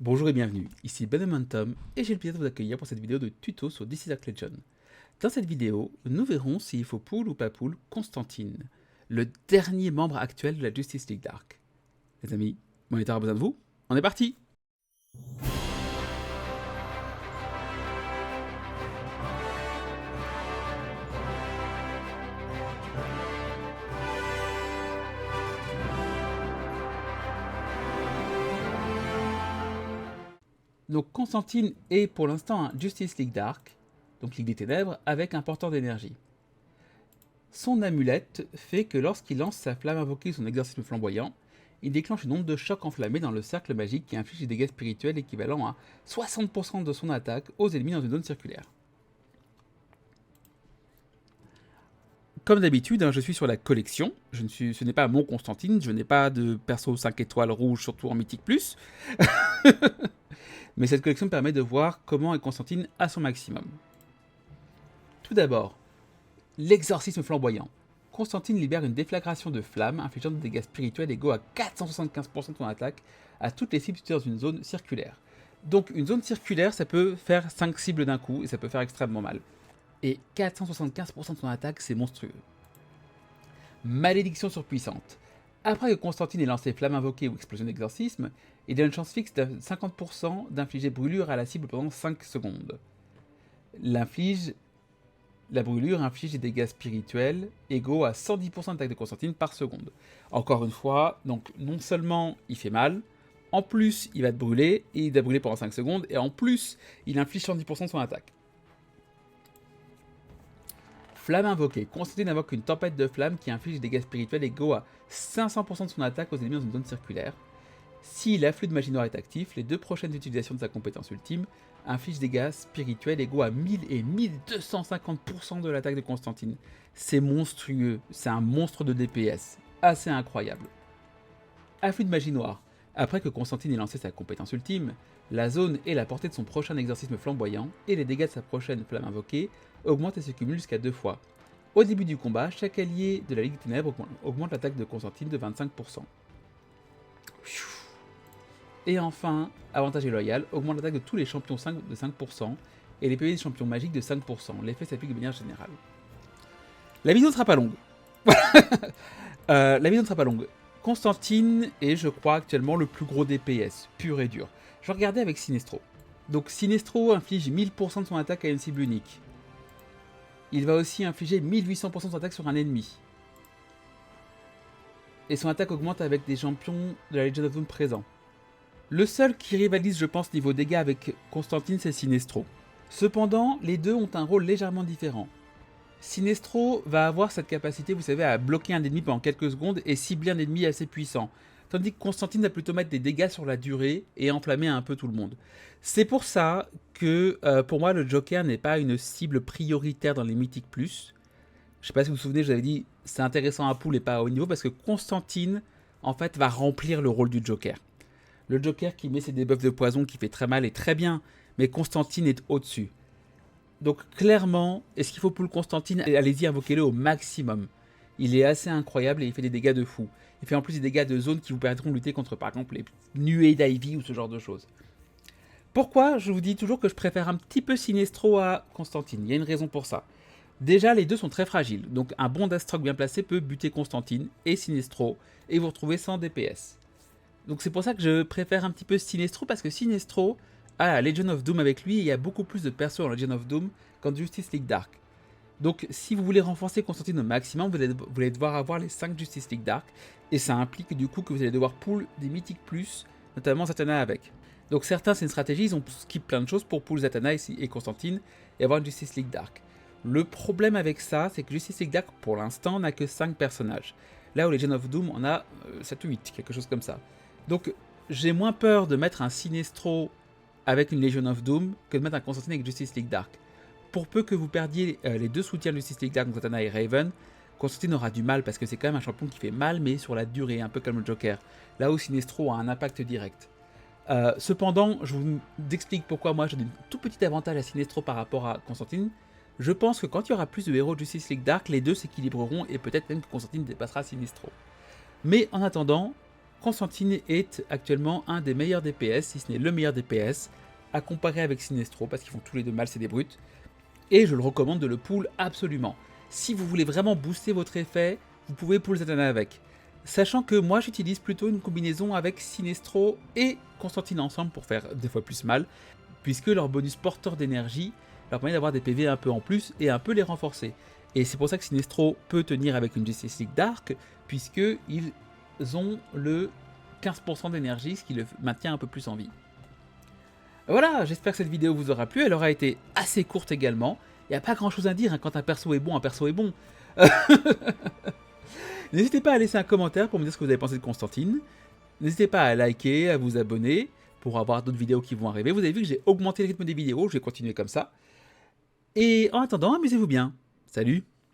Bonjour et bienvenue, ici Ben Momentum et j'ai le plaisir de vous accueillir pour cette vidéo de tuto sur DC Dark Legion. Dans cette vidéo, nous verrons s'il faut pull ou pas pull Constantine, le dernier membre actuel de la Justice League Dark. Les amis, Moniteur a besoin de vous, on est parti! Donc Constantine est pour l'instant un Justice League Dark, donc Ligue des Ténèbres, avec un porteur d'énergie. Son amulette fait que lorsqu'il lance sa flamme invoquée ou son exorcisme flamboyant, il déclenche une onde de choc enflammée dans le cercle magique qui inflige des dégâts spirituels équivalents à 60% de son attaque aux ennemis dans une zone circulaire. Comme d'habitude, je suis sur la collection. Ce n'est pas mon Constantine, je n'ai pas de perso 5 étoiles rouge, surtout en Mythique Plus. Mais cette collection me permet de voir comment est Constantine à son maximum. Tout d'abord, l'exorcisme flamboyant. Constantine libère une déflagration de flammes infligeant des dégâts spirituels égaux à 475% de son attaque à toutes les cibles situées dans une zone circulaire. Donc une zone circulaire, ça peut faire 5 cibles d'un coup et ça peut faire extrêmement mal. Et 475% de son attaque, c'est monstrueux. Malédiction surpuissante. Après que Constantine ait lancé flamme invoquée ou explosion d'exorcisme, il a une chance fixe de 50% d'infliger brûlure à la cible pendant 5 secondes. La brûlure inflige des dégâts spirituels égaux à 110% d'attaque de Constantine par seconde. Encore une fois, donc non seulement il fait mal, en plus il va te brûler, et il va brûler pendant 5 secondes, et en plus il inflige 110% de son attaque. Flamme invoquée. Constantine invoque une tempête de flammes qui inflige des dégâts spirituels égaux à 500% de son attaque aux ennemis dans une zone circulaire. Si l'afflux de magie noire est actif, les deux prochaines utilisations de sa compétence ultime infligent des dégâts spirituels égaux à 1000 et 1250% de l'attaque de Constantine. C'est monstrueux, c'est un monstre de DPS, assez incroyable. Afflux de magie noire. Après que Constantine ait lancé sa compétence ultime, la zone et la portée de son prochain exorcisme flamboyant et les dégâts de sa prochaine flamme invoquée augmentent et se cumulent jusqu'à 2 fois. Au début du combat, chaque allié de la Ligue des Ténèbres augmente l'attaque de Constantine de 25%. Et enfin, avantage loyal, augmente l'attaque de tous les champions de 5% et les PV des champions magiques de 5%. L'effet s'applique de manière générale. La vidéo ne sera pas longue. La vidéo ne sera pas longue. Constantine est, je crois, actuellement le plus gros DPS, pur et dur. Je vais regarder avec Sinestro. Donc Sinestro inflige 1000% de son attaque à une cible unique. Il va aussi infliger 1800% de son attaque sur un ennemi. Et son attaque augmente avec des champions de la Legion of Doom présents. Le seul qui rivalise, je pense, niveau dégâts avec Constantine, c'est Sinestro. Cependant, les deux ont un rôle légèrement différent. Sinestro va avoir cette capacité, vous savez, à bloquer un ennemi pendant quelques secondes et cibler un ennemi assez puissant. Tandis que Constantine va plutôt mettre des dégâts sur la durée et enflammer un peu tout le monde. C'est pour ça que, pour moi, le Joker n'est pas une cible prioritaire dans les Mythiques Plus. Je sais pas si vous vous souvenez, je vous avais dit, c'est intéressant à pool et pas à haut niveau, parce que Constantine, en fait, va remplir le rôle du Joker. Le Joker qui met ses debuffs de poison, qui fait très mal et très bien, mais Constantine est au-dessus. Donc clairement, est-ce qu'il faut pull Constantine? Allez-y, invoquez-le au maximum. Il est assez incroyable et il fait des dégâts de fou. Il fait en plus des dégâts de zone qui vous permettront de lutter contre par exemple les nuées d'Ivy ou ce genre de choses. Pourquoi je vous dis toujours que je préfère un petit peu Sinestro à Constantine? Il y a une raison pour ça. Déjà, les deux sont très fragiles, donc un bon Deathstroke bien placé peut buter Constantine et Sinestro et vous retrouver sans DPS. Donc c'est pour ça que je préfère un petit peu Sinestro, parce que Sinestro a la Legion of Doom avec lui et il y a beaucoup plus de persos en Legion of Doom qu'en Justice League Dark. Donc si vous voulez renforcer Constantine au maximum, vous allez devoir avoir les 5 Justice League Dark, et ça implique du coup que vous allez devoir pull des Mythiques Plus, notamment Zatanna avec. Donc certains, c'est une stratégie, ils ont skip plein de choses pour pull Zatanna et Constantine et avoir une Justice League Dark. Le problème avec ça, c'est que Justice League Dark pour l'instant n'a que 5 personnages. Là où Legion of Doom en a 7 ou 8, quelque chose comme ça. Donc j'ai moins peur de mettre un Sinestro avec une Legion of Doom que de mettre un Constantine avec Justice League Dark. Pour peu que vous perdiez les deux soutiens de Justice League Dark, Zatanna et Raven, Constantine aura du mal parce que c'est quand même un champion qui fait mal, mais sur la durée, un peu comme le Joker. Là où Sinestro a un impact direct. Cependant, je vous explique pourquoi moi j'ai un tout petit avantage à Sinestro par rapport à Constantine. Je pense que quand il y aura plus de héros de Justice League Dark, les deux s'équilibreront et peut-être même que Constantine dépassera Sinestro. Mais en attendant, Constantine est actuellement un des meilleurs DPS, si ce n'est le meilleur DPS, à comparer avec Sinestro, parce qu'ils font tous les deux mal, c'est des brutes. Et je le recommande de le pull absolument. Si vous voulez vraiment booster votre effet, vous pouvez pull Zatanna avec. Sachant que moi j'utilise plutôt une combinaison avec Sinestro et Constantine ensemble pour faire 2 fois plus mal, puisque leur bonus porteur d'énergie leur permet d'avoir des PV un peu en plus et un peu les renforcer. Et c'est pour ça que Sinestro peut tenir avec une Justice League Dark, puisqu'ils ont le 15% d'énergie, ce qui le maintient un peu plus en vie. Voilà, j'espère que cette vidéo vous aura plu, elle aura été assez courte également. Il n'y a pas grand chose à dire, hein. Quand un perso est bon, un perso est bon. N'hésitez pas à laisser un commentaire pour me dire ce que vous avez pensé de Constantine. N'hésitez pas à liker, à vous abonner pour avoir d'autres vidéos qui vont arriver. Vous avez vu que j'ai augmenté le rythme des vidéos, je vais continuer comme ça. Et en attendant, amusez-vous bien. Salut!